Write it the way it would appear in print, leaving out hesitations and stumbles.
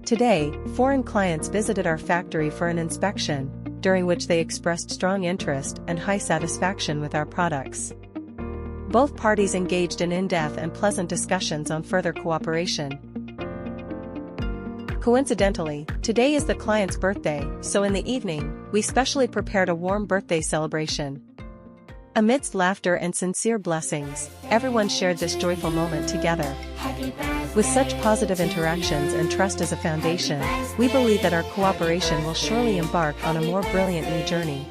Today, foreign clients visited our factory for an inspection, during which they expressed strong interest and high satisfaction with our products. Both parties engaged in in-depth and pleasant discussions on further cooperation. Coincidentally, today is the client's birthday, so in the evening, we specially prepared a warm birthday celebration. Amidst laughter and sincere blessings, everyone shared this joyful moment together. With such positive interactions and trust as a foundation, we believe that our cooperation will surely embark on a more brilliant new journey.